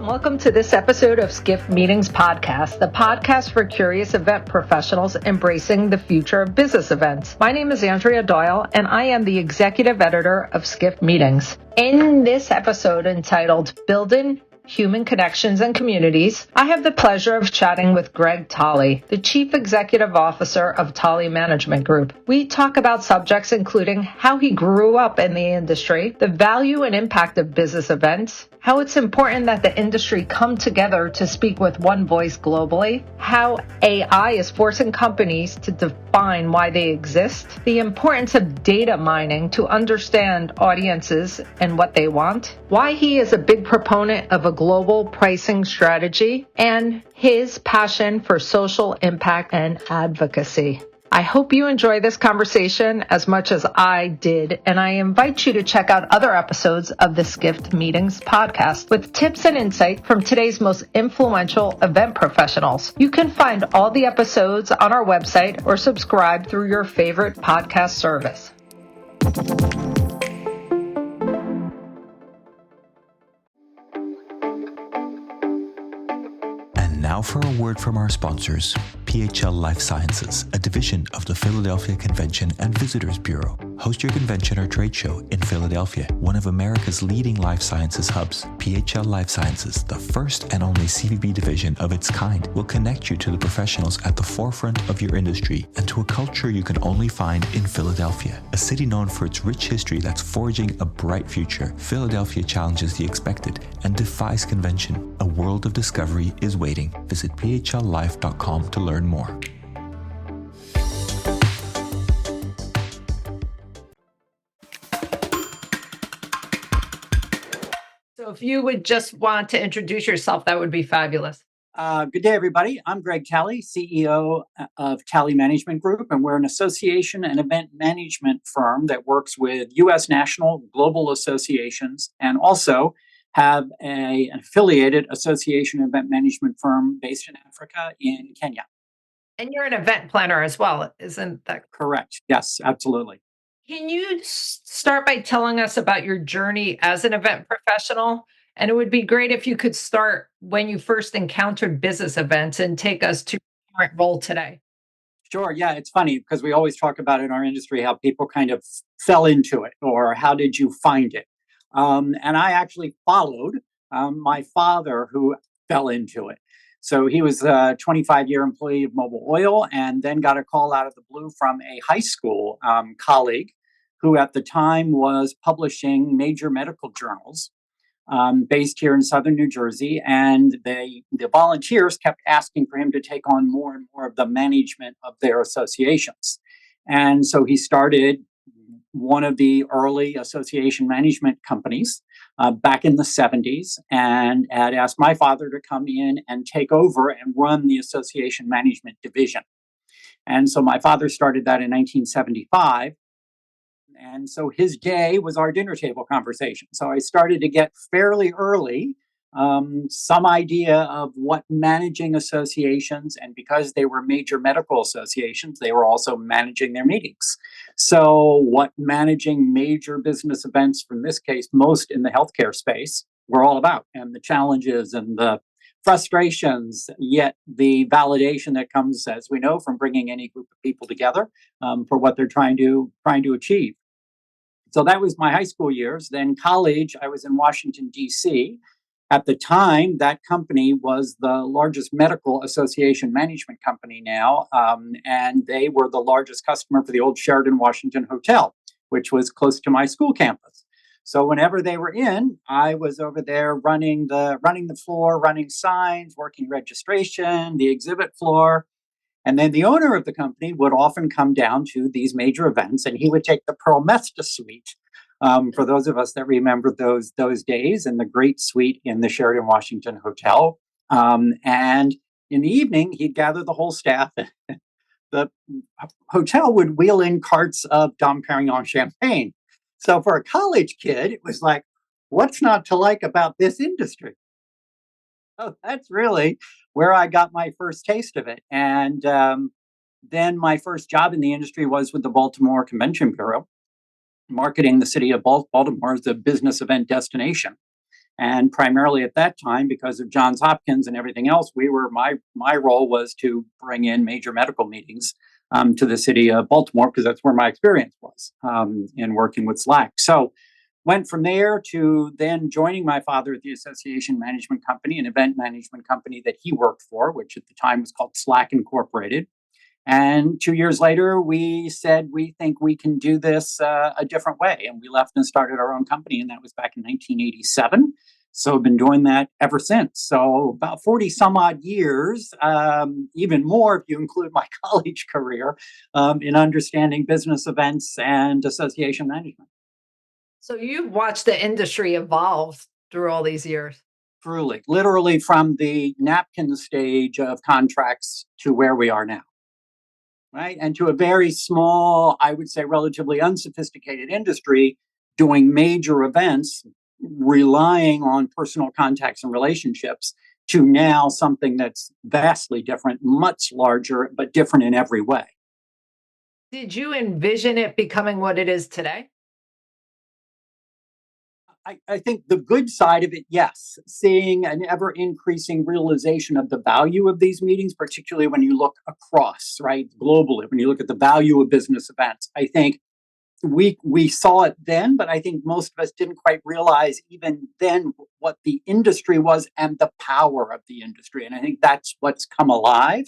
Welcome to this episode of Skift Meetings Podcast, the podcast for curious event professionals embracing the future of business events. My name is Andrea Doyle, and I am the executive editor of Skift Meetings. In this episode entitled Building Human Connections and Communities, I have the pleasure of chatting with Gregg Talley, the Chief Executive Officer of Talley Management Group. We talk about subjects including how he grew up in the industry, the value and impact of business events, how it's important that the industry come together to speak with one voice globally, how AI is forcing companies to define why they exist, the importance of data mining to understand audiences and what they want, why he is a big proponent of a global pricing strategy, and his passion for social impact and advocacy. I hope you enjoy this conversation as much as I did, and I invite you to check out other episodes of the Skift Meetings podcast with tips and insight from today's most influential event professionals. You can find all the episodes on our website or subscribe through your favorite podcast service. Now for a word from our sponsors, PHL Life Sciences, a division of the Philadelphia Convention and Visitors Bureau. Host your convention or trade show in Philadelphia, one of America's leading life sciences hubs. PHL Life Sciences, the first and only CVB division of its kind, will connect you to the professionals at the forefront of your industry and to a culture you can only find in Philadelphia, a city known for its rich history that's forging a bright future. Philadelphia challenges the expected and defies convention. A world of discovery is waiting. Visit phllife.com to learn more. So if you would just want to introduce yourself, that would be fabulous. Good day, everybody. I'm Gregg Talley, CEO of Talley Management Group, and we're an association and event management firm that works with U.S. national, global associations, and also have an affiliated association event management firm based in Africa, in Kenya. And you're an event planner as well, isn't that correct? Yes, absolutely. Can you start by telling us about your journey as an event professional? And it would be great if you could start when you first encountered business events and take us to your current role today. Sure. Yeah, it's funny because we always talk about in our industry how people kind of fell into it, or how did you find it? And I actually followed my father, who fell into it. So he was a 25-year employee of Mobil Oil, and then got a call out of the blue from a high school colleague who at the time was publishing major medical journals based here in southern New Jersey. And the volunteers kept asking for him to take on more and more of the management of their associations. And so he started one of the early association management companies back in the 70s, and had asked my father to come in and take over and run the association management division. And so my father started that in 1975. And so his day was our dinner table conversation. So I started to get fairly early some idea of what managing associations, and because they were major medical associations, they were also managing their meetings. So what managing major business events, from this case, most in the healthcare space, were all about, and the challenges and the frustrations, yet the validation that comes, as we know, from bringing any group of people together for what they're trying to achieve. So that was my high school years. Then college, I was in Washington, D.C. At the time, that company was the largest medical association management company now, and they were the largest customer for the old Sheraton Washington Hotel, which was close to my school campus. So whenever they were in, I was over there running the floor, running signs, working registration, the exhibit floor. And then the owner of the company would often come down to these major events, and he would take the Pearl Mesta suite. For those of us that remember those days, and the great suite in the Sheraton Washington Hotel. And in the evening, he'd gather the whole staff. The hotel would wheel in carts of Dom Perignon champagne. So for a college kid, it was like, what's not to like about this industry? So that's really where I got my first taste of it. And then my first job in the industry was with the Baltimore Convention Bureau, marketing the city of Baltimore as a business event destination. And primarily at that time, because of Johns Hopkins and everything else, my role was to bring in major medical meetings to the city of Baltimore, because that's where my experience was in working with Slack. So went from there to then joining my father at the Association Management Company, an event management company that he worked for, which at the time was called Slack Incorporated. And 2 years later, we said, we think we can do this a different way. And we left and started our own company. And that was back in 1987. So I've been doing that ever since. So about 40 some odd years, even more if you include my college career, in understanding business events and association management. So you've watched the industry evolve through all these years. Truly, literally from the napkin stage of contracts to where we are now. Right. And to a very small, I would say relatively unsophisticated industry doing major events, relying on personal contacts and relationships, to now something that's vastly different, much larger, but different in every way. Did you envision it becoming what it is today? I think the good side of it, yes, seeing an ever increasing realization of the value of these meetings, particularly when you look across, right, globally, when you look at the value of business events. I think we saw it then, but I think most of us didn't quite realize even then what the industry was and the power of the industry. And I think that's what's come alive.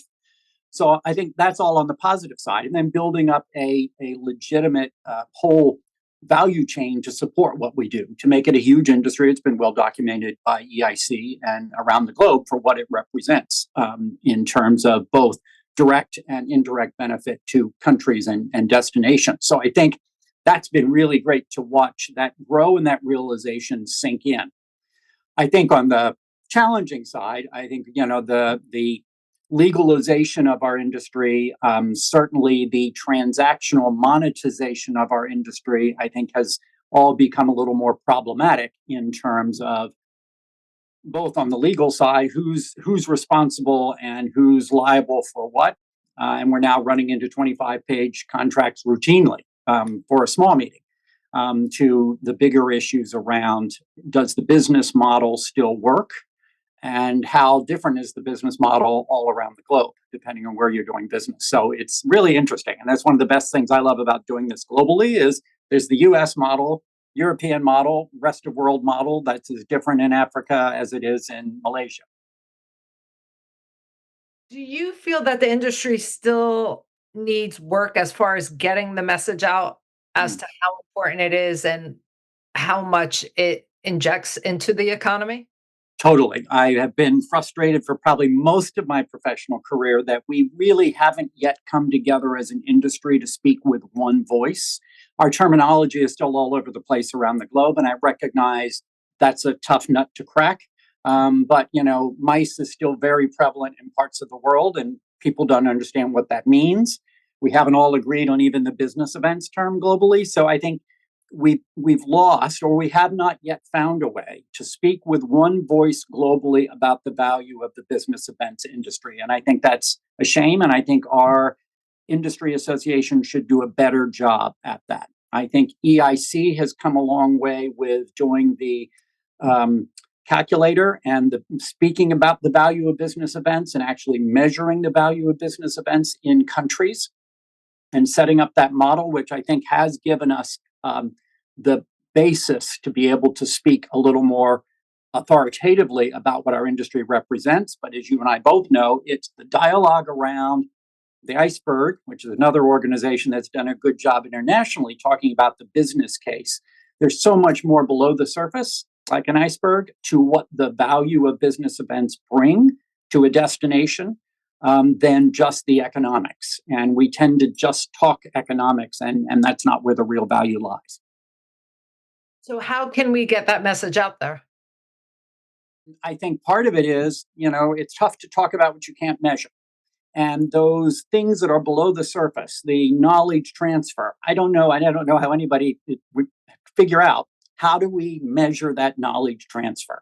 So I think that's all on the positive side. And then building up a legitimate whole value chain to support what we do, to make it a huge industry. It's been well documented by EIC and around the globe for what it represents in terms of both direct and indirect benefit to countries and destinations. So I think that's been really great to watch that grow and that realization sink in. I think on the challenging side, I think, the legalization of our industry, certainly the transactional monetization of our industry, I think has all become a little more problematic in terms of both on the legal side, who's responsible and who's liable for what. And we're now running into 25-page contracts routinely for a small meeting, to the bigger issues around, does the business model still work? And how different is the business model all around the globe, depending on where you're doing business. So it's really interesting. And that's one of the best things I love about doing this globally is there's the US model, European model, rest of world model that's as different in Africa as it is in Malaysia. Do you feel that the industry still needs work as far as getting the message out as Mm. to how important it is and how much it injects into the economy? Totally. I have been frustrated for probably most of my professional career that we really haven't yet come together as an industry to speak with one voice. Our terminology is still all over the place around the globe, and I recognize that's a tough nut to crack. But MICE is still very prevalent in parts of the world, and people don't understand what that means. We haven't all agreed on even the business events term globally. So I think we've lost, or we have not yet found a way to speak with one voice globally about the value of the business events industry. And I think that's a shame. And I think our industry association should do a better job at that. I think EIC has come a long way with doing the calculator and the speaking about the value of business events and actually measuring the value of business events in countries and setting up that model, which I think has given us the basis to be able to speak a little more authoritatively about what our industry represents. But as you and I both know, it's the dialogue around the iceberg, which is another organization that's done a good job internationally talking about the business case. There's so much more below the surface, like an iceberg, to what the value of business events bring to a destination than just the economics. And we tend to just talk economics, and that's not where the real value lies. So, how can we get that message out there? I think part of it is, it's tough to talk about what you can't measure. And those things that are below the surface, the knowledge transfer, I don't know how anybody would figure out, how do we measure that knowledge transfer?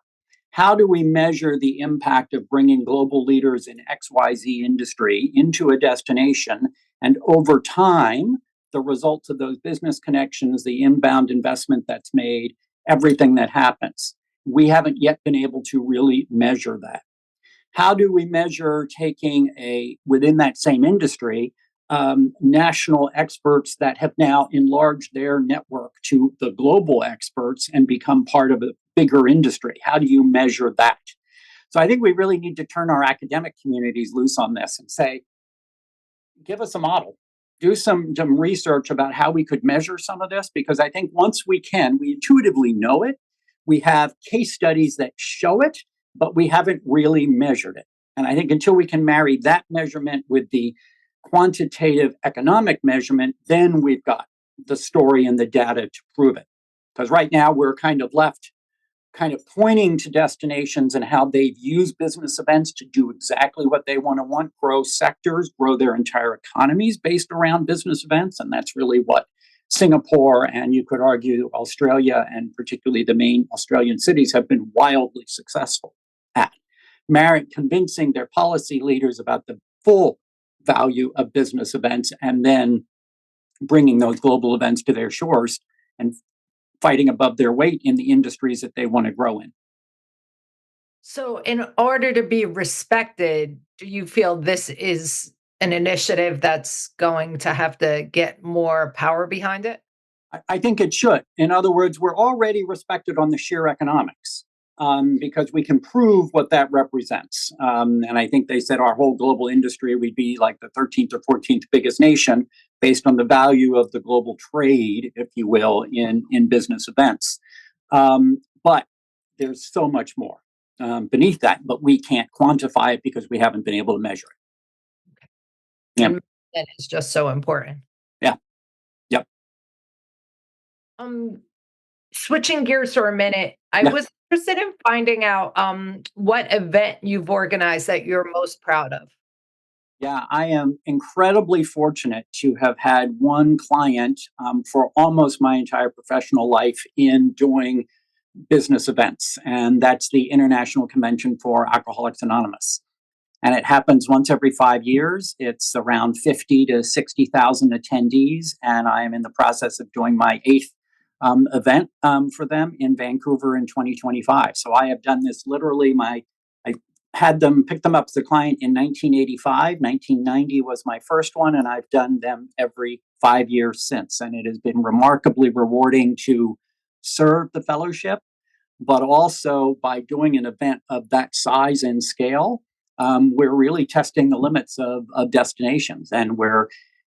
How do we measure the impact of bringing global leaders in XYZ industry into a destination? And over time, the results of those business connections, the inbound investment that's made, everything that happens. we haven't yet been able to really measure that. How do we measure taking within that same industry, national experts that have now enlarged their network to the global experts and become part of a bigger industry? How do you measure that? So I think we really need to turn our academic communities loose on this and say, give us a model. Do some research about how we could measure some of this, because I think once we intuitively know it. We have case studies that show it, but we haven't really measured it. And I think until we can marry that measurement with the quantitative economic measurement, then we've got the story and the data to prove it. Because right now we're kind of left pointing to destinations and how they've used business events to do exactly what they want, grow sectors, grow their entire economies based around business events. And that's really what Singapore, and you could argue Australia, and particularly the main Australian cities, have been wildly successful at. Convincing their policy leaders about the full value of business events, and then bringing those global events to their shores and fighting above their weight in the industries that they want to grow in. So, in order to be respected, do you feel this is an initiative that's going to have to get more power behind it? I think it should. In other words, we're already respected on the sheer economics, because we can prove what that represents. And I think they said our whole global industry, we'd be like the 13th or 14th biggest nation based on the value of the global trade, if you will, in business events. But there's so much more beneath that, but we can't quantify it because we haven't been able to measure it. Yeah. And that is just so important. Yeah. Yep. Um, Switching gears for a minute, I Yeah. was interested in finding out what event you've organized that you're most proud of. Yeah, I am incredibly fortunate to have had one client for almost my entire professional life in doing business events, and that's the International Convention for Alcoholics Anonymous. And it happens once every 5 years. It's around 50 to 60,000 attendees, and I am in the process of doing my eighth event for them in Vancouver in 2025. So I have done this literally. I had them pick them up as a client in 1985. 1990 was my first one, and I've done them every 5 years since. And it has been remarkably rewarding to serve the fellowship, but also by doing an event of that size and scale, we're really testing the limits of destinations, and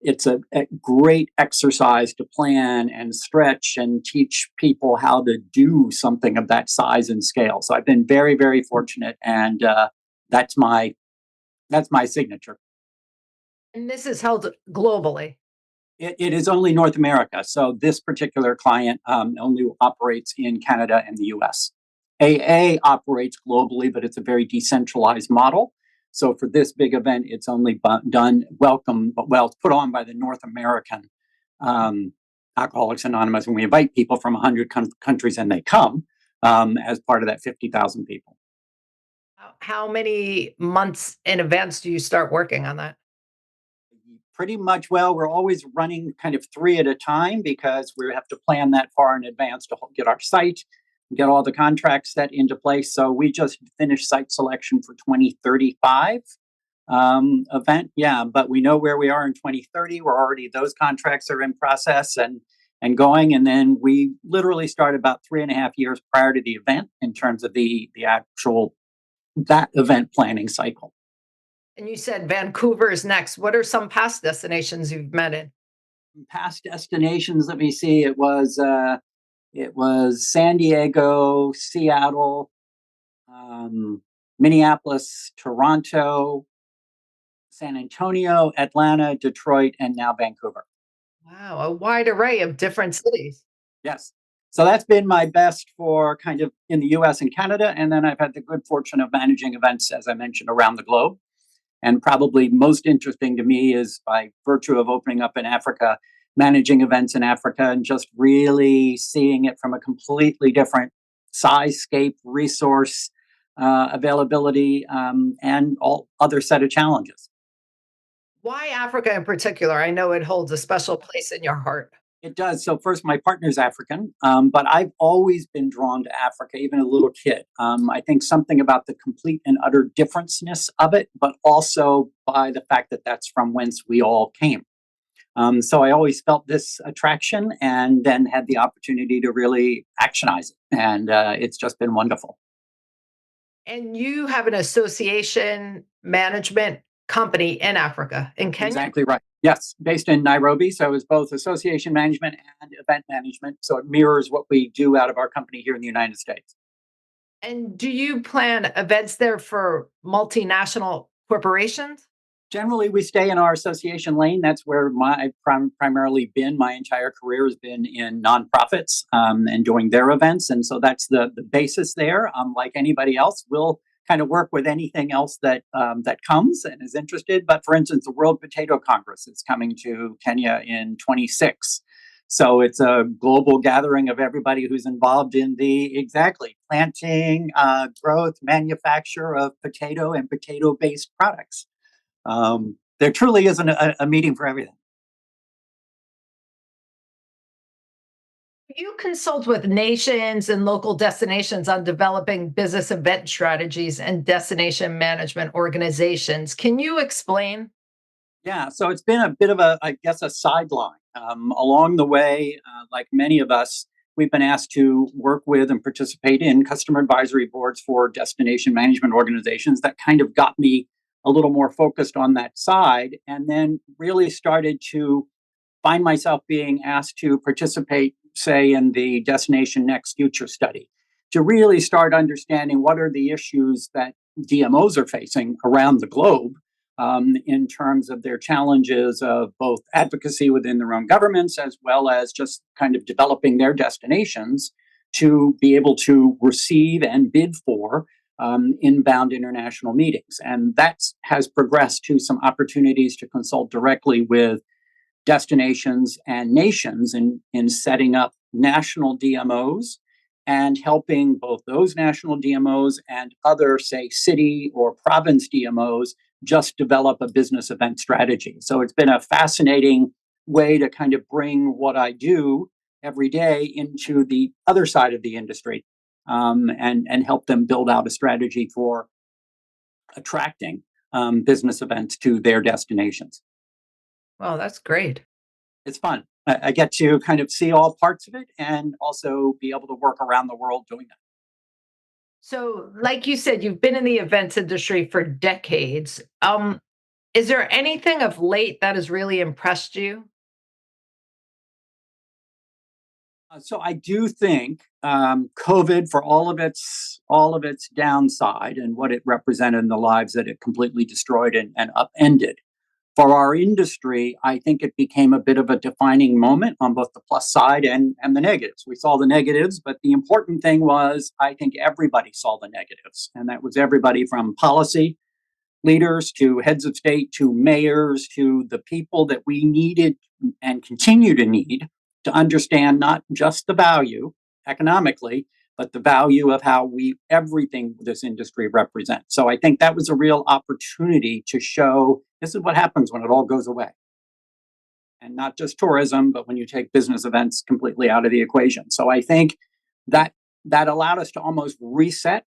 it's a great exercise to plan and stretch and teach people how to do something of that size and scale. So I've been very, very fortunate, and that's my signature. And this is held globally. It is only North America. So this particular client only operates in Canada and the US. AA operates globally, but it's a very decentralized model. So for this big event, it's only it's put on by the North American Alcoholics Anonymous. And we invite people from 100 countries, and they come as part of that 50,000 people. How many months in advance do you start working on that? Pretty much, well, we're always running kind of three at a time because we have to plan that far in advance to get our site, get all the contracts set into place. So we just finished site selection for 2035 event. Yeah, but we know where we are in 2030. Those contracts are in process and going. And then we literally start about 3.5 years prior to the event in terms of the actual that event planning cycle. And you said Vancouver is next. What are some past destinations you've met in? Past destinations, let me see. It was San Diego, Seattle, Minneapolis, Toronto, San Antonio, Atlanta, Detroit, and now Vancouver. Wow, a wide array of different cities. Yes. So that's been my best for kind of in the US and Canada. And then I've had the good fortune of managing events, as I mentioned, around the globe. And probably most interesting to me is by virtue of opening up in Africa, managing events in Africa and just really seeing it from a completely different size, scape, resource availability, and all other set of challenges. Why Africa in particular? I know it holds a special place in your heart. It does. So first, my partner's African, but I've always been drawn to Africa, even a little kid. I think something about the complete and utter differenceness of it, but also by the fact that that's from whence we all came. So I always felt this attraction, and then had the opportunity to really actionize it, and it's just been wonderful. And you have an association management company in Africa, in Kenya? Exactly right. Yes, based in Nairobi. So it's both association management and event management. So it mirrors what we do out of our company here in the United States. And do you plan events there for multinational corporations? Generally, we stay in our association lane. That's where I've primarily been. My entire career has been in nonprofits and doing their events. And so that's the basis there. Like anybody else, we'll kind of work with anything else that comes and is interested. But for instance, the World Potato Congress is coming to Kenya in 26. So it's a global gathering of everybody who's involved in the exactly planting, growth, manufacture of potato and potato based products. There truly isn't a meeting for everything. You consult with nations and local destinations on developing business event strategies and destination management organizations. Can you explain? Yeah, so it's been a bit of I guess, a sideline. Along the way, like many of us, we've been asked to work with and participate in customer advisory boards for destination management organizations. That kind of got me a little more focused on that side, and then really started to find myself being asked to participate, say, in the Destination Next Future study, to really start understanding what are the issues that DMOs are facing around the globe in terms of their challenges of both advocacy within their own governments, as well as just kind of developing their destinations to be able to receive and bid for inbound international meetings. And that has progressed to some opportunities to consult directly with destinations and nations in setting up national DMOs and helping both those national DMOs and other, say, city or province DMOs just develop a business event strategy. So it's been a fascinating way to kind of bring what I do every day into the other side of the industry and help them build out a strategy for attracting business events to their destinations. Oh, that's great. It's fun. I get to kind of see all parts of it and also be able to work around the world doing that. So, like you said, you've been in the events industry for decades. Is there anything of late that has really impressed you? So I do think COVID, for all of its downside and what it represented in the lives that it completely destroyed and upended, for our industry, I think it became a bit of a defining moment on both the plus side and the negatives. We saw the negatives, but the important thing was I think everybody saw the negatives. And that was everybody from policy leaders to heads of state to mayors to the people that we needed and continue to need to understand not just the value economically, but the value of how we everything this industry represents. So I think that was a real opportunity to show this is what happens when it all goes away. And not just tourism, but when you take business events completely out of the equation. So I think that that allowed us to almost reset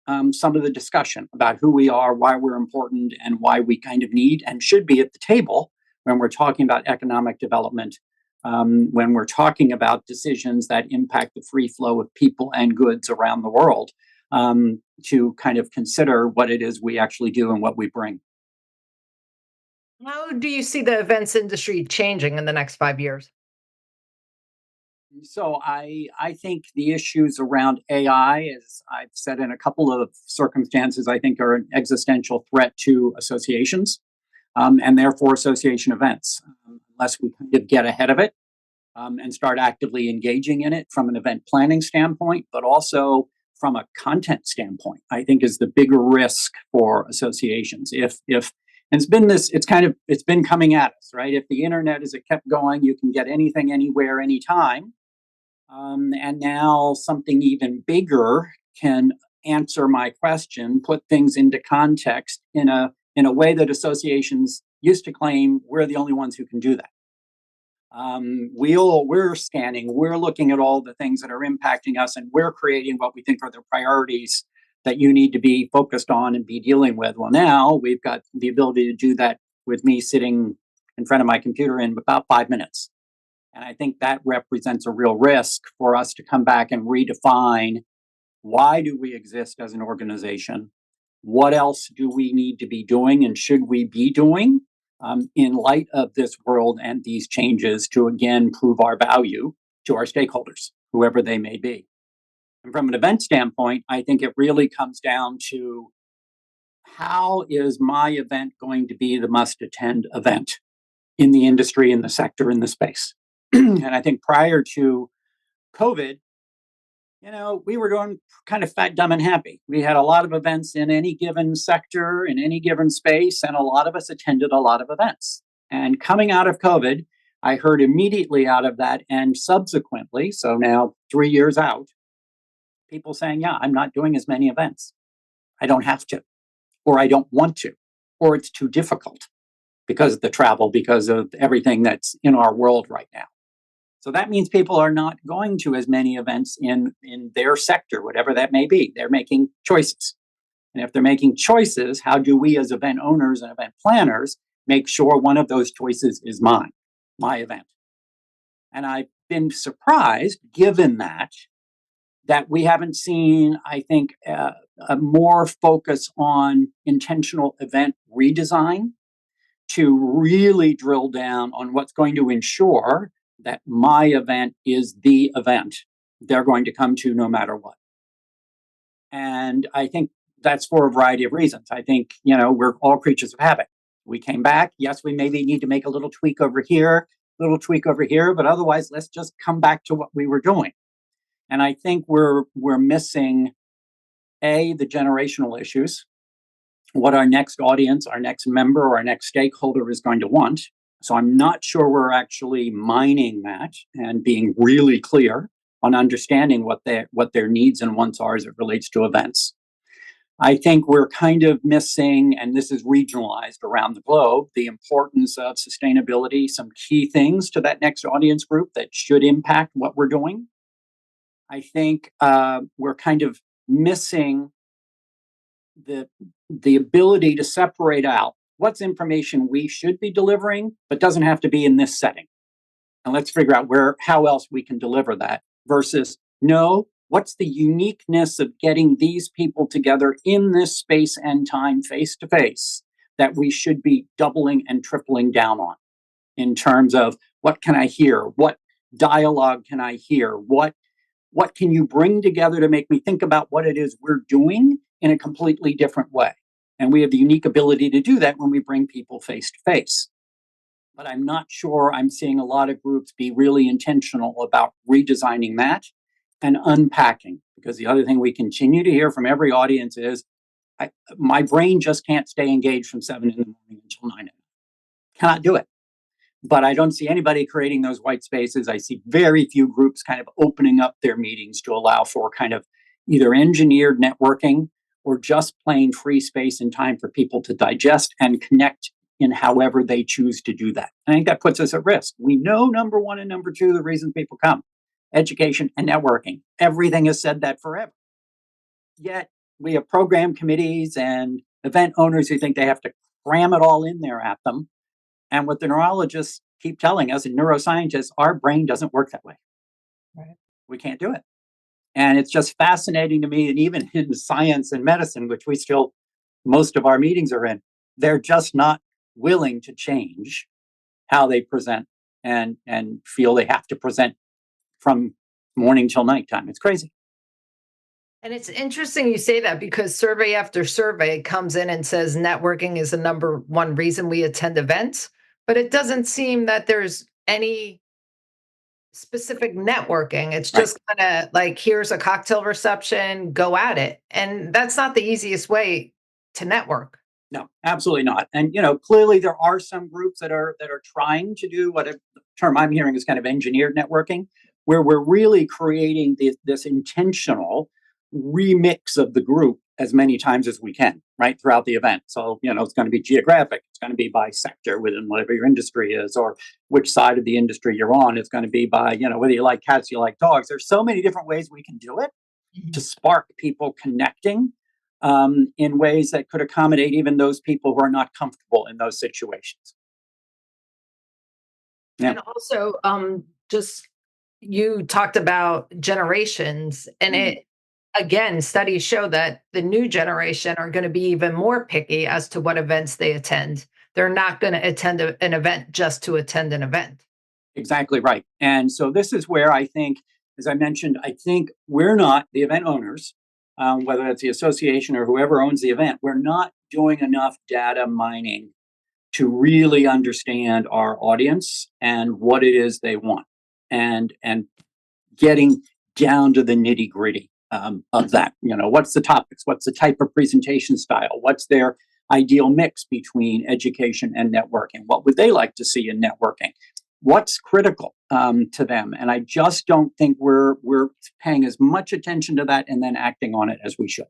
some of the discussion about who we are, why we're important, and why we kind of need and should be at the table when we're talking about economic development, when we're talking about decisions that impact the free flow of people and goods around the world, to kind of consider what it is we actually do and what we bring. How do you see the events industry changing in the next 5 years? So I think the issues around AI, as I've said in a couple of circumstances, I think are an existential threat to associations and therefore association events, unless we kind of get ahead of it and start actively engaging in it from an event planning standpoint, but also from a content standpoint. I think is the bigger risk for associations. If and it's been coming at us, right? If the internet as it kept going, you can get anything, anywhere, anytime. And now something even bigger can answer my question, put things into context in a way that associations used to claim we're the only ones who can do that. We're scanning, we're looking at all the things that are impacting us, and we're creating what we think are the priorities that you need to be focused on and be dealing with. Well, now we've got the ability to do that with me sitting in front of my computer in about 5 minutes. And I think that represents a real risk for us to come back and redefine, why do we exist as an organization? What else do we need to be doing and should we be doing in light of this world and these changes to again prove our value to our stakeholders, whoever they may be? And from an event standpoint, I think it really comes down to, how is my event going to be the must attend event in the industry, in the sector, in the space? And I think prior to COVID, we were doing kind of fat, dumb, and happy. We had a lot of events in any given sector, in any given space, and a lot of us attended a lot of events. And coming out of COVID, I heard immediately out of that, and subsequently, so now 3 years out, people saying, yeah, I'm not doing as many events. I don't have to, or I don't want to, or it's too difficult because of the travel, because of everything that's in our world right now. So that means people are not going to as many events in their sector, whatever that may be. They're making choices. And if they're making choices, how do we as event owners and event planners make sure one of those choices is mine, my event? And I've been surprised, given that we haven't seen, I think, a more focus on intentional event redesign to really drill down on what's going to ensure that my event is the event they're going to come to no matter what. And I think that's for a variety of reasons. I think, we're all creatures of habit. We came back. Yes, we maybe need to make a little tweak over here, but otherwise, let's just come back to what we were doing. And I think we're missing, the generational issues, what our next audience, our next member, or our next stakeholder is going to want. So I'm not sure we're actually mining that and being really clear on understanding what their needs and wants are as it relates to events. I think we're kind of missing, and this is regionalized around the globe, the importance of sustainability, some key things to that next audience group that should impact what we're doing. I think we're kind of missing the ability to separate out what's information we should be delivering, but doesn't have to be in this setting. And let's figure out how else we can deliver that versus, no, what's the uniqueness of getting these people together in this space and time face to face that we should be doubling and tripling down on in terms of what can I hear? What dialogue can I hear? What can you bring together to make me think about what it is we're doing in a completely different way? And we have the unique ability to do that when we bring people face to face. But I'm not sure I'm seeing a lot of groups be really intentional about redesigning that and unpacking. Because the other thing we continue to hear from every audience is, my brain just can't stay engaged from 7 a.m. until 9 a.m. Cannot do it. But I don't see anybody creating those white spaces. I see very few groups kind of opening up their meetings to allow for kind of either engineered networking or just plain free space and time for people to digest and connect in however they choose to do that. I think that puts us at risk. We know number one and number two, the reason people come: education and networking. Everything has said that forever. Yet we have program committees and event owners who think they have to cram it all in there at them. And what the neurologists keep telling us and neuroscientists, our brain doesn't work that way. Right. We can't do it. And it's just fascinating to me. And even in science and medicine, which most of our meetings are in, they're just not willing to change how they present and feel they have to present from morning till nighttime. It's crazy. And it's interesting you say that, because survey after survey comes in and says networking is the number one reason we attend events, but it doesn't seem that there's any specific networking. It's Right. just kind of like, here's a cocktail reception, go at it. And that's not the easiest way to network. No, absolutely not. And clearly there are some groups that are trying to do what a term I'm hearing is kind of engineered networking, where we're really creating this intentional remix of the group as many times as we can, right, throughout the event. So, it's going to be geographic, it's going to be by sector within whatever your industry is, or which side of the industry you're on. It's going to be by, whether you like cats, you like dogs. There's so many different ways we can do it to spark people connecting in ways that could accommodate even those people who are not comfortable in those situations. Yeah. And also, just you talked about generations, and it again, studies show that the new generation are going to be even more picky as to what events they attend. They're not going to attend an event just to attend an event. Exactly right. And so this is where I think, as I mentioned, I think we're not the event owners, whether it's the association or whoever owns the event, we're not doing enough data mining to really understand our audience and what it is they want, and getting down to the nitty gritty of that. What's the topics? What's the type of presentation style? What's their ideal mix between education and networking? What would they like to see in networking? What's critical to them? And I just don't think we're paying as much attention to that and then acting on it as we should.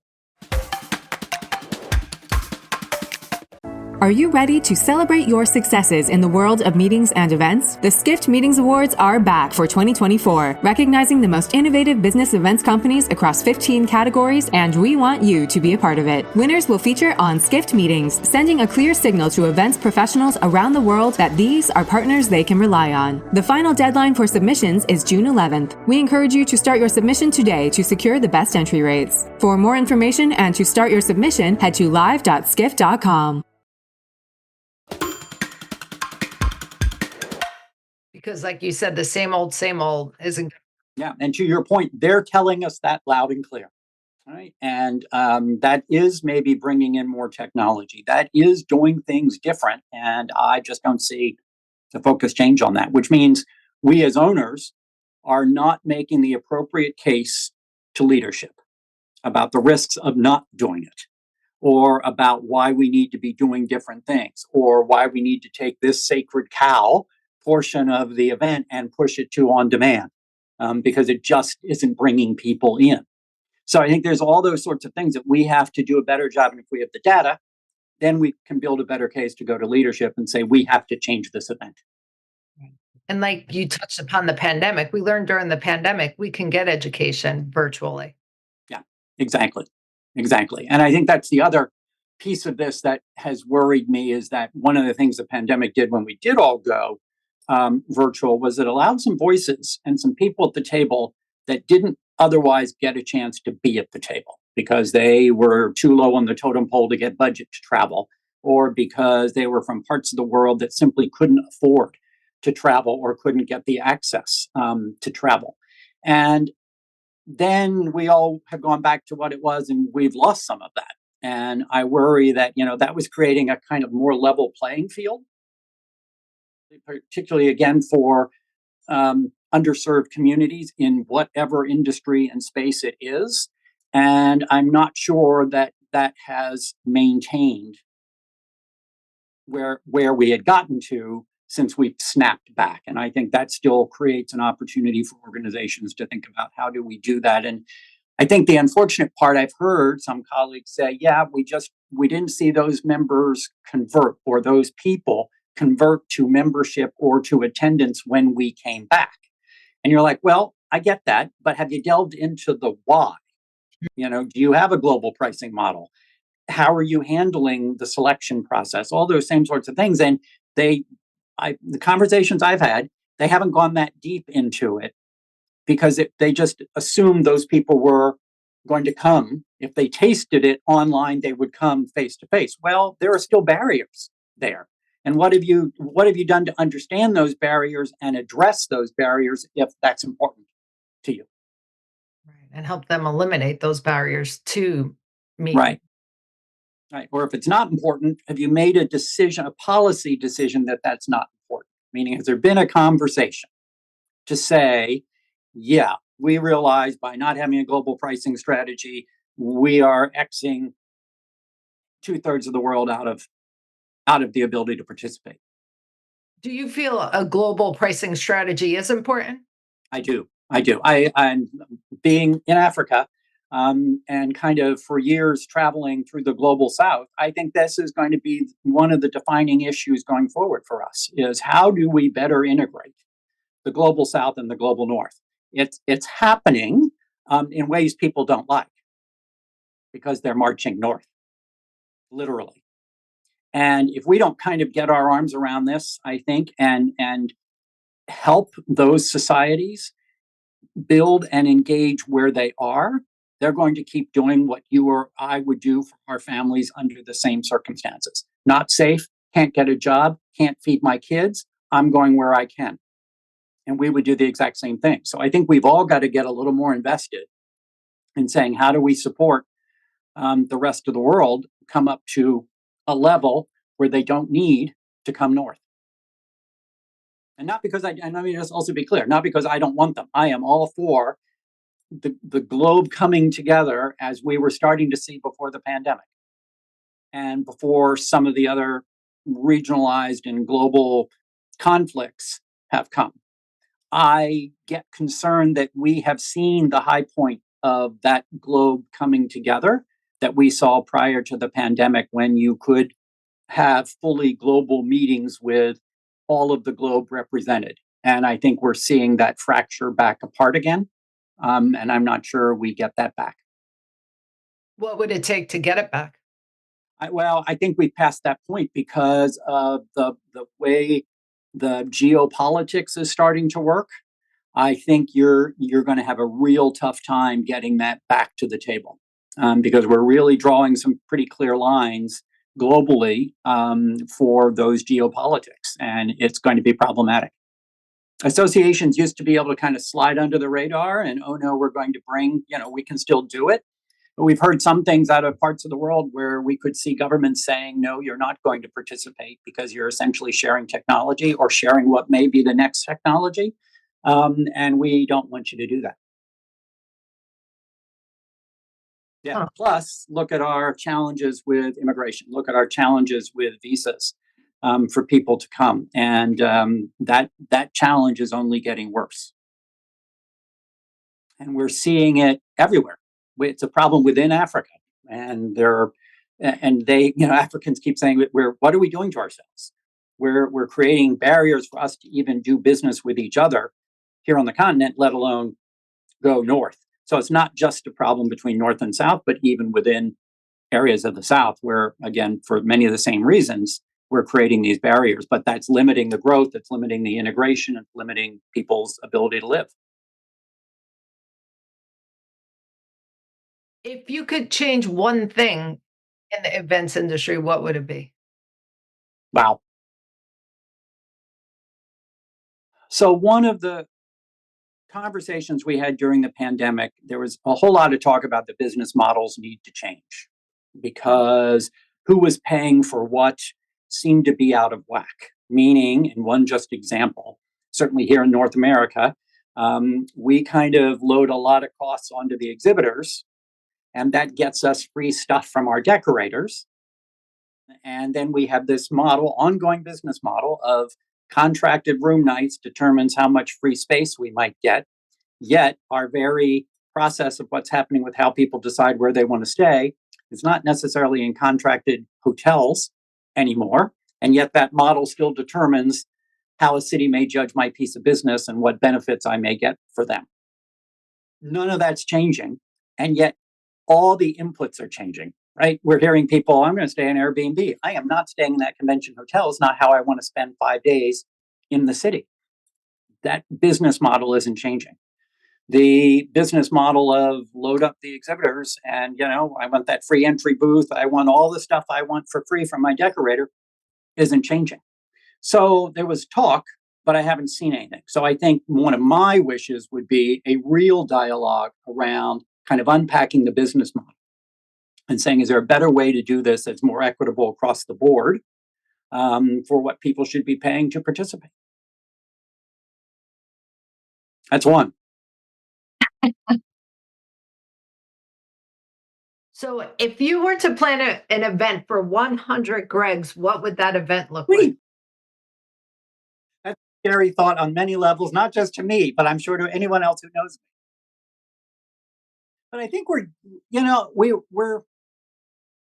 Are you ready to celebrate your successes in the world of meetings and events? The Skift Meetings Awards are back for 2024, recognizing the most innovative business events companies across 15 categories, and we want you to be a part of it. Winners will feature on Skift Meetings, sending a clear signal to events professionals around the world that these are partners they can rely on. The final deadline for submissions is June 11th. We encourage you to start your submission today to secure the best entry rates. For more information and to start your submission, head to live.skift.com. Because like you said, the same old isn't. Yeah. And to your point, they're telling us that loud and clear. Right. And that is maybe bringing in more technology. That is doing things different. And I just don't see the focus change on that, which means we as owners are not making the appropriate case to leadership about the risks of not doing it, or about why we need to be doing different things, or why we need to take this sacred cow portion of the event and push it to on demand, because it just isn't bringing people in. So I think there's all those sorts of things that we have to do a better job. And if we have the data, then we can build a better case to go to leadership and say, we have to change this event. And like you touched upon the pandemic, we learned during the pandemic, we can get education virtually. Yeah, exactly. Exactly. And I think that's the other piece of this that has worried me, is that one of the things the pandemic did when we did all go virtual was it allowed some voices and some people at the table that didn't otherwise get a chance to be at the table because they were too low on the totem pole to get budget to travel, or because they were from parts of the world that simply couldn't afford to travel or couldn't get the access to travel. And then we all have gone back to what it was, and we've lost some of that. And I worry that, that was creating a kind of more level playing field, particularly again for underserved communities in whatever industry and space it is. And I'm not sure that that has maintained where we had gotten to since we've snapped back. And I think that still creates an opportunity for organizations to think about how do we do that. And I think the unfortunate part, I've heard some colleagues say, yeah, we didn't see those members convert, or those people convert to membership or to attendance when we came back. And you're like, well, I get that, but have you delved into the why? Do you have a global pricing model? How are you handling the selection process? All those same sorts of things. And the conversations I've had, they haven't gone that deep into it because they just assumed those people were going to come. If they tasted it online, they would come face to face. Well, there are still barriers there. And what have you done to understand those barriers and address those barriers if that's important to you? Right. And help them eliminate those barriers to meet. Right. Or if it's not important, have you made a decision, a policy decision that that's not important? Meaning, has there been a conversation to say, yeah, we realize by not having a global pricing strategy, we are Xing 2/3 of the world out of the ability to participate. Do you feel a global pricing strategy is important? I do. I'm being in Africa. and kind of for years traveling through the global South, I think this is going to be one of the defining issues going forward for us is how do we better integrate the global South and the global North? It's happening in ways people don't like because they're marching north, literally. And if we don't kind of get our arms around this, I think, and help those societies build and engage where they are, they're going to keep doing what you or I would do for our families under the same circumstances. Not safe, can't get a job, can't feed my kids. I'm going where I can. And we would do the exact same thing. So I think we've all got to get a little more invested in saying, how do we support the rest of the world come up to a level where they don't need to come north? And not because and let me just also be clear, not because I don't want them. I am all for the globe coming together as we were starting to see before the pandemic and before some of the other regionalized and global conflicts have come. I get concerned that we have seen the high point of that globe coming together that we saw prior to the pandemic when you could have fully global meetings with all of the globe represented. And I think we're seeing that fracture back apart again. And I'm not sure we get that back. What would it take to get it back? I think we passed that point because of the way the geopolitics is starting to work. I think you're going to have a real tough time getting that back to the table because we're really drawing some pretty clear lines globally for those geopolitics, and it's going to be problematic. Associations used to be able to kind of slide under the radar and, oh no, we're going to bring, we can still do it. But we've heard some things out of parts of the world where we could see governments saying, no, you're not going to participate because you're essentially sharing technology or sharing what may be the next technology. And we don't want you to do that. Yeah. Huh. Plus, look at our challenges with immigration. Look at our challenges with visas for people to come, and that challenge is only getting worse. And we're seeing it everywhere. It's a problem within Africa, and Africans keep saying, what are we doing to ourselves? We're creating barriers for us to even do business with each other here on the continent, let alone go north. So it's not just a problem between North and South, but even within areas of the South where, again, for many of the same reasons, we're creating these barriers. But that's limiting the growth, it's limiting the integration, it's limiting people's ability to live. If you could change one thing in the events industry, what would it be? Wow. So one of the conversations we had during the pandemic, there was a whole lot of talk about the business models need to change because who was paying for what seemed to be out of whack. Meaning, in one just example, certainly here in North America, we kind of load a lot of costs onto the exhibitors, and that gets us free stuff from our decorators. And then we have this ongoing business model of contracted room nights determines how much free space we might get. Yet our very process of what's happening with how people decide where they want to stay is not necessarily in contracted hotels anymore. And yet that model still determines how a city may judge my piece of business and what benefits I may get for them. None of that's changing. And yet all the inputs are changing, right? We're hearing people, I'm going to stay in Airbnb. I am not staying in that convention hotel. It's not how I want to spend 5 days in the city. That business model isn't changing. The business model of load up the exhibitors and, I want that free entry booth. I want all the stuff I want for free from my decorator isn't changing. So there was talk, but I haven't seen anything. So I think one of my wishes would be a real dialogue around kind of unpacking the business model and saying, is there a better way to do this that's more equitable across the board for what people should be paying to participate? That's one. So if you were to plan an event for 100 Greggs, what would that event look like? That's a scary thought on many levels, not just to me, but I'm sure to anyone else who knows me. But I think we're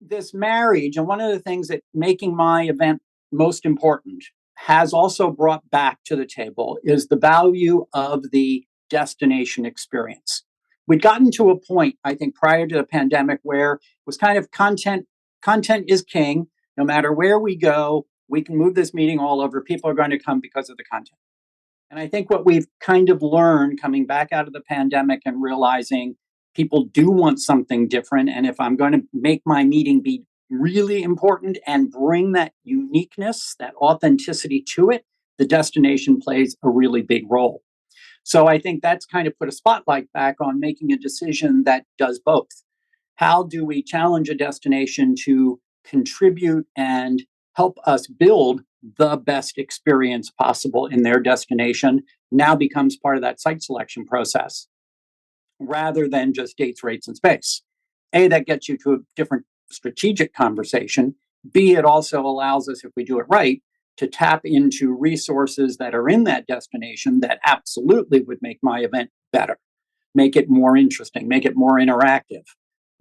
this marriage, and one of the things that making my event most important has also brought back to the table is the value of the destination experience. We'd gotten to a point, I think, prior to the pandemic where it was kind of content is king. No matter where we go, we can move this meeting all over. People are going to come because of the content. And I think what we've kind of learned coming back out of the pandemic and realizing people do want something different. And if I'm going to make my meeting be really important and bring that uniqueness, that authenticity to it, the destination plays a really big role. So I think that's kind of put a spotlight back on making a decision that does both. How do we challenge a destination to contribute and help us build the best experience possible in their destination? Now becomes part of that site selection process rather than just dates, rates, and space. A, that gets you to a different strategic conversation. B, it also allows us, if we do it right, to tap into resources that are in that destination that absolutely would make my event better, make it more interesting, make it more interactive,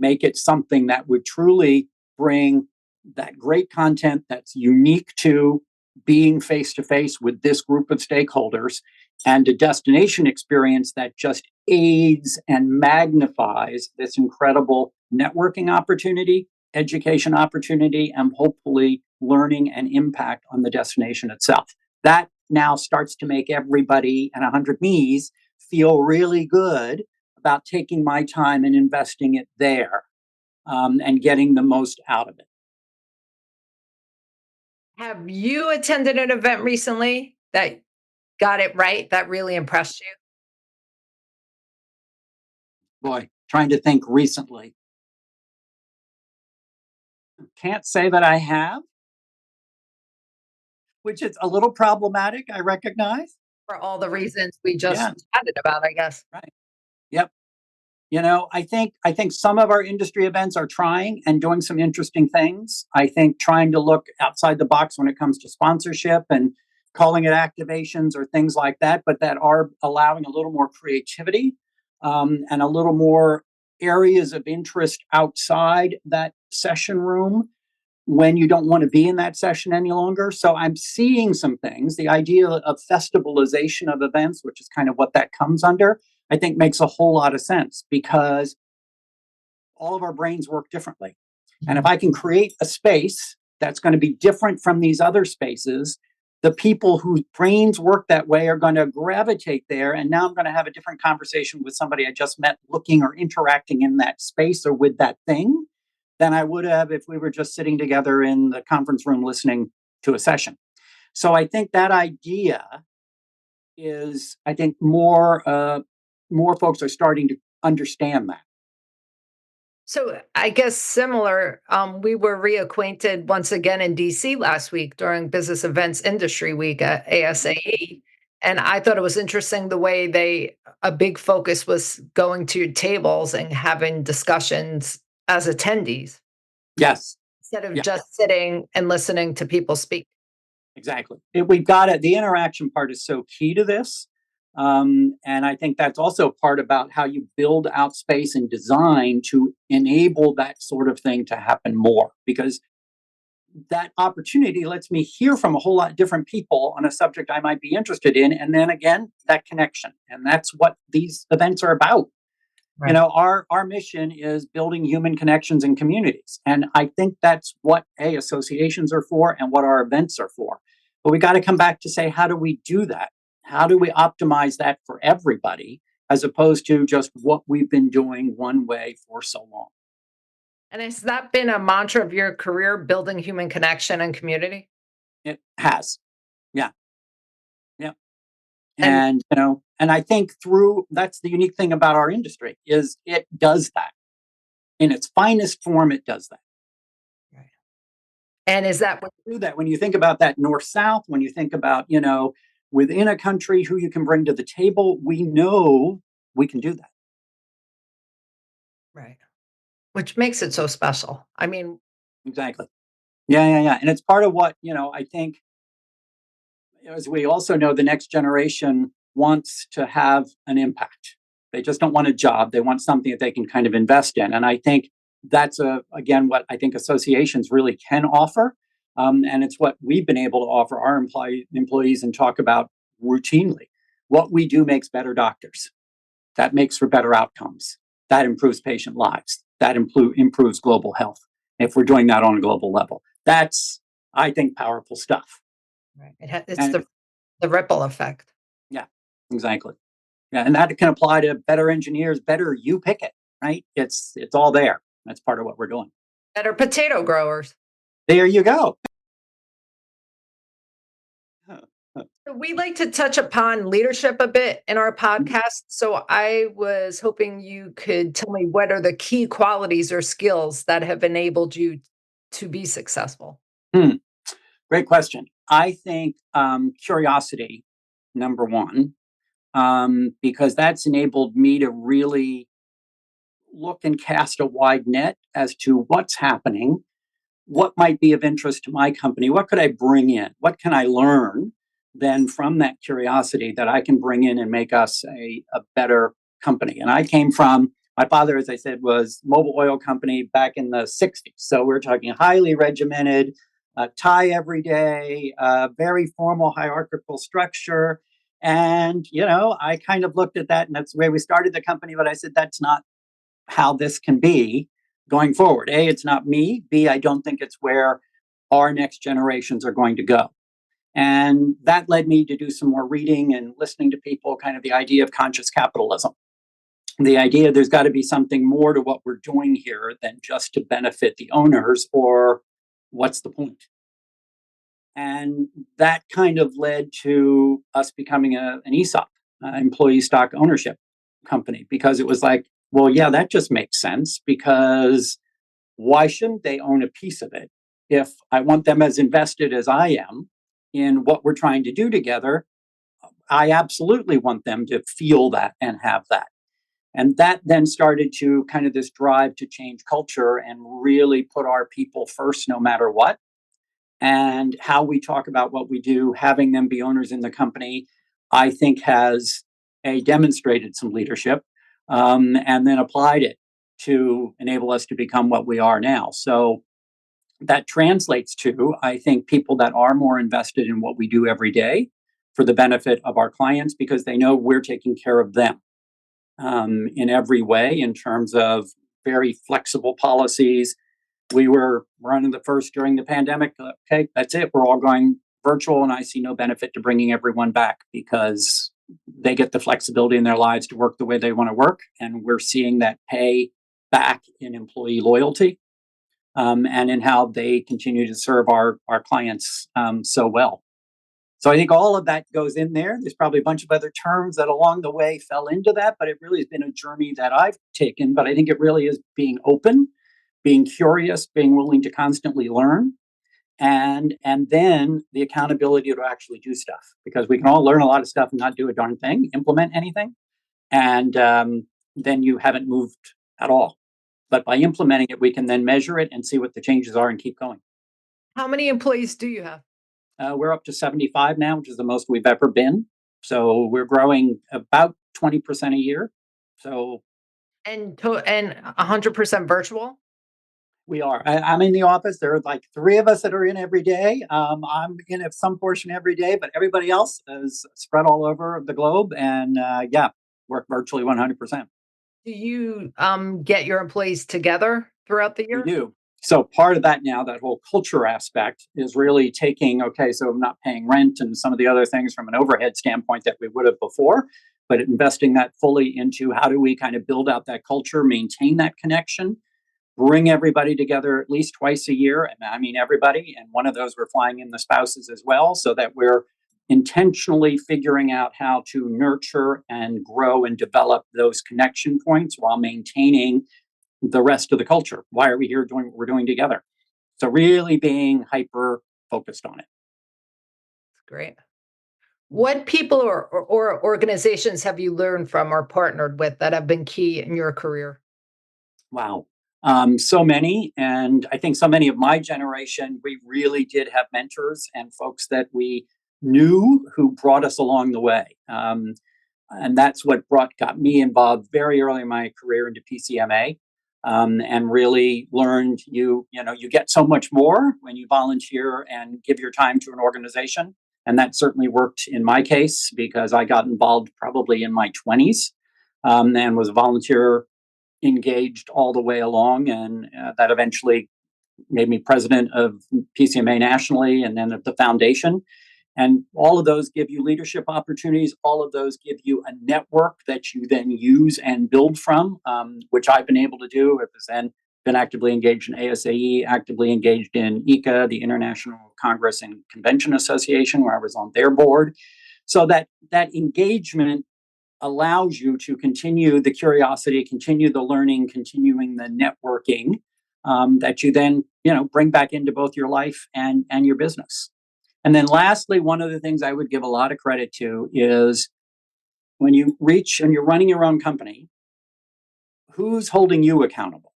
make it something that would truly bring that great content that's unique to being face to face with this group of stakeholders and a destination experience that just aids and magnifies this incredible networking opportunity, education opportunity, and hopefully learning and impact on the destination itself. That now starts to make everybody and 100 me's feel really good about taking my time and investing it there, and getting the most out of it. Have you attended an event recently that got it right, that really impressed you? Boy, trying to think recently. Can't say that I have, which is a little problematic, I recognize. For all the reasons we Yeah, just chatted about, I guess. right. Yep. I think some of our industry events are trying and doing some interesting things. I think trying to look outside the box when it comes to sponsorship and calling it activations or things like that, but that are allowing a little more creativity, and a little more areas of interest outside that session room when you don't want to be in that session any longer. So I'm seeing some things. The idea of festivalization of events, which is kind of what that comes under, I think makes a whole lot of sense because all of our brains work differently. And if I can create a space that's going to be different from these other spaces, the people whose brains work that way are going to gravitate there. And now I'm going to have a different conversation with somebody I just met looking or interacting in that space or with that thing than I would have if we were just sitting together in the conference room listening to a session. So I think that idea is, I think more folks are starting to understand that. So I guess similar, we were reacquainted once again in DC last week during Business Events Industry Week at ASAE. And I thought it was interesting the way a big focus was going to tables and having discussions as attendees Yes. instead of Yeah. just sitting and listening to people speak. Exactly. We've got it. The interaction part is so key to this. And I think that's also part about how you build out space and design to enable that sort of thing to happen more. Because that opportunity lets me hear from a whole lot different people on a subject I might be interested in. And then again, that connection. And that's what these events are about. Right. Our mission is building human connections and communities. And I think that's what associations are for and what our events are for. But we got to come back to say, how do we do that? How do we optimize that for everybody as opposed to just what we've been doing one way for so long? And has that been a mantra of your career, building human connection and community? It has. Yeah. Yeah. And And I think that's the unique thing about our industry is it does that. In its finest form, it does that. right. And is that what Do that when you think about that north south, when you think about, within a country who you can bring to the table, we know we can do that. right? Which makes it so special. I mean, Exactly. Yeah, yeah, yeah. And it's part of what, I think, as we also know, the next generation wants to have an impact. They just don't want a job. They want something that they can kind of invest in. And I think that's, again, what I think associations really can offer. And it's what we've been able to offer our employees and talk about routinely. What we do makes better doctors. That makes for better outcomes. That improves patient lives. That improves global health. If we're doing that on a global level, that's, I think, powerful stuff. Right. It's And the ripple effect. yeah, exactly. Yeah, and that can apply to better engineers, better you pick it, right? It's all there. That's part of what we're doing. Better potato growers. There you go. So we like to touch upon leadership a bit in our podcast. So I was hoping you could tell me what are the key qualities or skills that have enabled you to be successful? Great question. I think curiosity, number one, because that's enabled me to really look and cast a wide net as to what's happening, what might be of interest to my company, what could I bring in, what can I learn then from that curiosity that I can bring in and make us a better company. And I came from, my father, as I said, was Mobil Oil company back in the 60s. So we're talking highly regimented, tie every day, very formal hierarchical structure. And, I kind of looked at that, and that's the way we started the company. But I said, that's not how this can be going forward. A, it's not me. B, I don't think it's where our next generations are going to go. And that led me to do some more reading and listening to people, kind of the idea of conscious capitalism. The idea there's got to be something more to what we're doing here than just to benefit the owners, or what's the point? And that kind of led to us becoming an ESOP, employee stock ownership company, because it was like, well, yeah, that just makes sense, because why shouldn't they own a piece of it? If I want them as invested as I am in what we're trying to do together, I absolutely want them to feel that and have that. And that then started to kind of this drive to change culture and really put our people first, no matter what. And how we talk about what we do, having them be owners in the company, I think has demonstrated some leadership, and then applied it to enable us to become what we are now. So that translates to, I think, people that are more invested in what we do every day for the benefit of our clients, because they know we're taking care of them in every way, in terms of very flexible policies. We were running the first during the pandemic. Okay, that's it. We're all going virtual, and I see no benefit to bringing everyone back, because they get the flexibility in their lives to work the way they want to work. And we're seeing that pay back in employee loyalty, and in how they continue to serve our clients so well. So I think all of that goes in there. There's probably a bunch of other terms that along the way fell into that, but it really has been a journey that I've taken. But I think it really is being open, being curious, being willing to constantly learn, and then the accountability to actually do stuff, because we can all learn a lot of stuff and not do a darn thing, implement anything, and then you haven't moved at all. But by implementing it, we can then measure it and see what the changes are and keep going. How many employees do you have? We're up to 75 now, which is the most we've ever been. So we're growing about 20% a year. So And 100% virtual? we are. I'm in the office. There are like three of us that are in every day. I'm in at some portion every day, but everybody else is spread all over the globe. And work virtually 100%. Do you get your employees together throughout the year? We do. So part of that now, that whole culture aspect is really taking, okay, so I'm not paying rent and some of the other things from an overhead standpoint that we would have before, but investing that fully into how do we kind of build out that culture, maintain that connection, bring everybody together at least twice a year. And I mean, everybody. And one of those, we're flying in the spouses as well, so that we're intentionally figuring out how to nurture and grow and develop those connection points while maintaining the rest of the culture. Why are we here doing what we're doing together? So really being hyper focused on it. Great. What people or organizations have you learned from or partnered with that have been key in your career? Wow. So many. And I think so many of my generation, we really did have mentors and folks that we knew who brought us along the way. And that's what got me involved very early in my career into PCMA, and really learned you get so much more when you volunteer and give your time to an organization. And that certainly worked in my case because I got involved probably in my 20s, and was volunteer engaged all the way along. And that eventually made me president of PCMA nationally and then of the foundation. And all of those give you leadership opportunities. All of those give you a network that you then use and build from, which I've been able to do. I've then been actively engaged in ASAE, actively engaged in ICA, the International Congress and Convention Association, where I was on their board. So that engagement allows you to continue the curiosity, continue the learning, continuing the networking, that you then bring back into both your life and your business. And then lastly, one of the things I would give a lot of credit to is when you reach and you're running your own company, who's holding you accountable?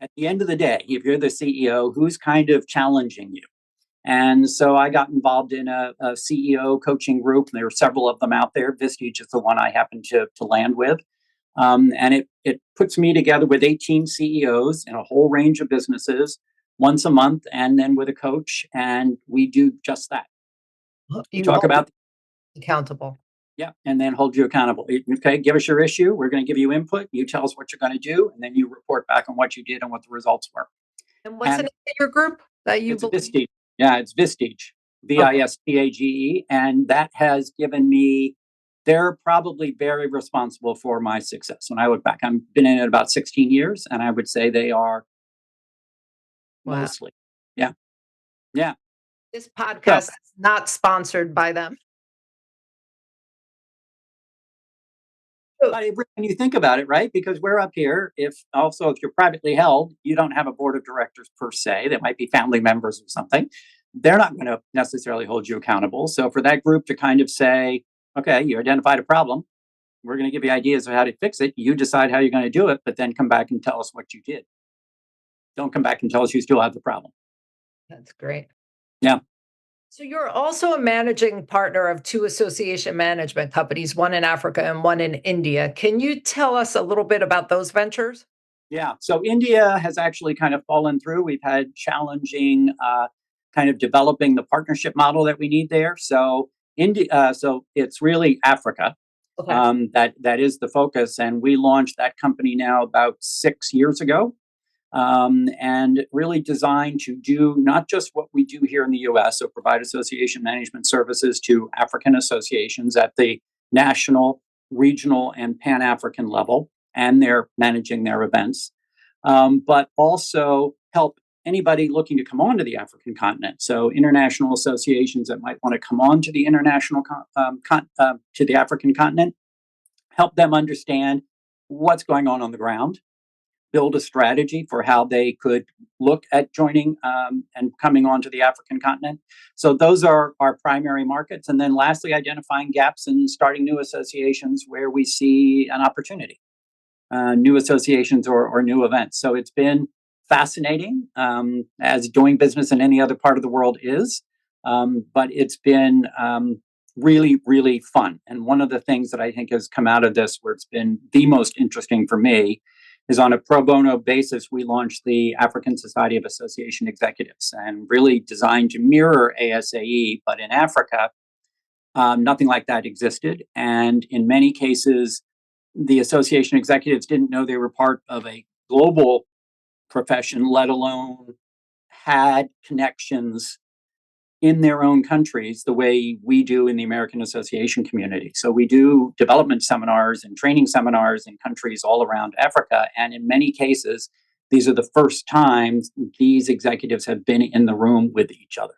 At the end of the day, if you're the CEO, who's kind of challenging you? And so I got involved in a CEO coaching group. There were several of them out there. Vistage is the one I happened to land with. And it puts me together with 18 CEOs in a whole range of businesses once a month, and then with a coach. And we do just that. You Talk about accountable. Yeah, and then hold you accountable. Okay, give us your issue. We're going to give you input. You tell us what you're going to do, and then you report back on what you did and what the results were. And what's the name of your group that you It's believe? Vistage. Yeah, it's Vistage, Vistage, and that has given me. They're probably very responsible for my success. When I look back, I've been in it about 16 years, and I would say they are mostly. Yeah, yeah. This podcast is not sponsored by them. But when you think about it, right? Because we're up here, if you're privately held, you don't have a board of directors per se. That might be family members or something. They're not going to necessarily hold you accountable. So for that group to kind of say, okay, you identified a problem. We're going to give you ideas of how to fix it. You decide how you're going to do it, but then come back and tell us what you did. Don't come back and tell us you still have the problem. That's great. Yeah. So you're also a managing partner of two association management companies, one in Africa and one in India. Can you tell us a little bit about those ventures? Yeah. So India has actually kind of fallen through. We've had challenging kind of developing the partnership model that we need there. So India. So it's really Africa. Okay. That is the focus, and we launched that company now about 6 years ago. And really designed to do not just what we do here in the US, so provide association management services to African associations at the national, regional, and Pan African level, and they're managing their events, but also help anybody looking to come onto the African continent. So international associations that might want to come on to the to the African continent, help them understand what's going on the ground, build a strategy for how they could look at joining and coming onto the African continent. So those are our primary markets. And then lastly, identifying gaps and starting new associations where we see an opportunity, new associations or new events. So it's been fascinating, as doing business in any other part of the world is, but it's been really, really fun. And one of the things that I think has come out of this, where it's been the most interesting for me, is on a pro bono basis, we launched the African Society of Association Executives, and really designed to mirror ASAE, but in Africa, nothing like that existed. And in many cases, the association executives didn't know they were part of a global profession, let alone had connections in their own countries the way we do in the American association community. So we do development seminars and training seminars in countries all around Africa. And in many cases, these are the first times these executives have been in the room with each other.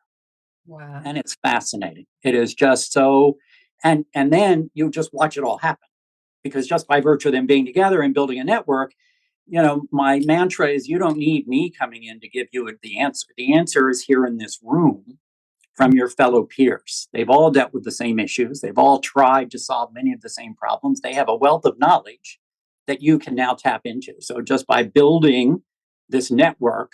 Wow. And it's fascinating. It is just so, and then you just watch it all happen. Because just by virtue of them being together and building a network, my mantra is you don't need me coming in to give you the answer. The answer is here in this room from your fellow peers. They've all dealt with the same issues. They've all tried to solve many of the same problems. They have a wealth of knowledge that you can now tap into. So just by building this network,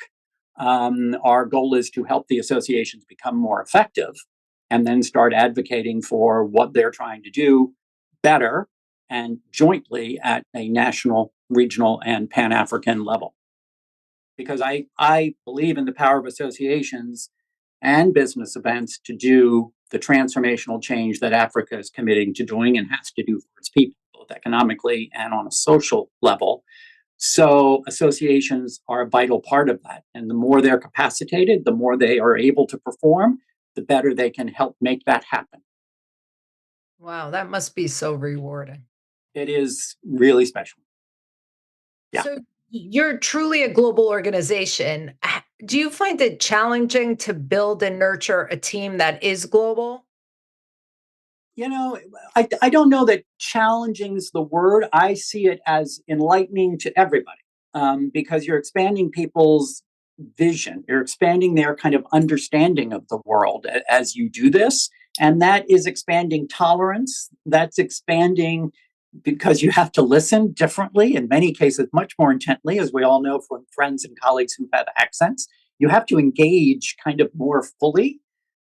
our goal is to help the associations become more effective and then start advocating for what they're trying to do better and jointly at a national, regional, and Pan-African level. Because I believe in the power of associations and business events to do the transformational change that Africa is committing to doing and has to do for its people, both economically and on a social level. So associations are a vital part of that. And the more they're capacitated, the more they are able to perform, the better they can help make that happen. Wow, that must be so rewarding. It is really special. Yeah. So you're truly a global organization. Do you find it challenging to build and nurture a team that is global? You know, I don't know that challenging is the word. I see it as enlightening to everybody, because you're expanding people's vision. You're expanding their kind of understanding of the world as you do this. And that is expanding tolerance. That's expanding because you have to listen differently, in many cases, much more intently, as we all know from friends and colleagues who have accents. You have to engage kind of more fully,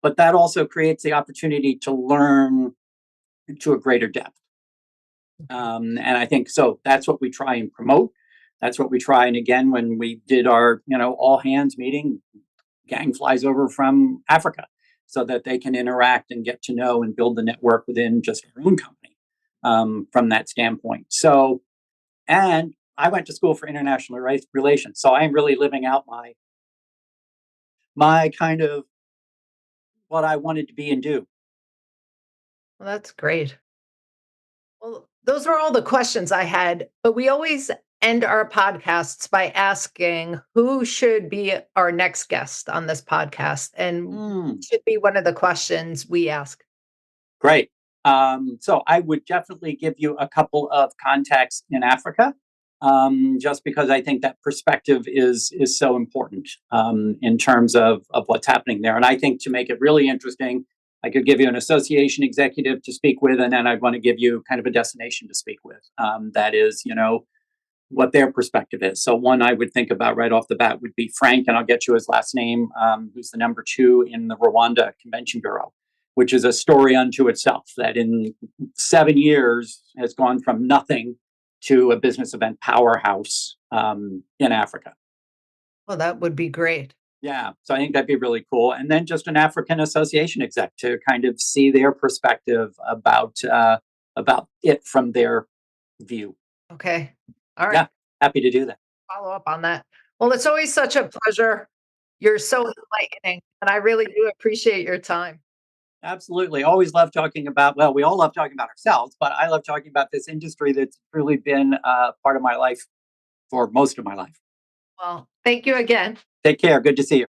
but that also creates the opportunity to learn to a greater depth. And I think so that's what we try and promote. That's what we try. And again, when we did our, all hands meeting, gang flies over from Africa so that they can interact and get to know and build the network within just our own company, from that standpoint. So, and I went to school for international relations. So I am really living out my kind of what I wanted to be and do. Well, that's great. Well, those were all the questions I had, but we always end our podcasts by asking who should be our next guest on this podcast, and should be one of the questions we ask. Great. So I would definitely give you a couple of contacts in Africa, just because I think that perspective is so important, in terms of what's happening there. And I think to make it really interesting, I could give you an association executive to speak with, and then I'd want to give you kind of a destination to speak with. That is, what their perspective is. So one I would think about right off the bat would be Frank, and I'll get you his last name, who's the number 2 in the Rwanda Convention Bureau, which is a story unto itself, that in 7 years has gone from nothing to a business event powerhouse, in Africa. Well, that would be great. Yeah, so I think that'd be really cool. And then just an African association exec to kind of see their perspective about it from their view. Okay. All right. Yeah, happy to do that. Follow up on that. Well, it's always such a pleasure. You're so enlightening, and I really do appreciate your time. Absolutely. Always love talking about, well, we all love talking about ourselves, but I love talking about this industry that's really been part of my life for most of my life. Well, thank you again. Take care. Good to see you.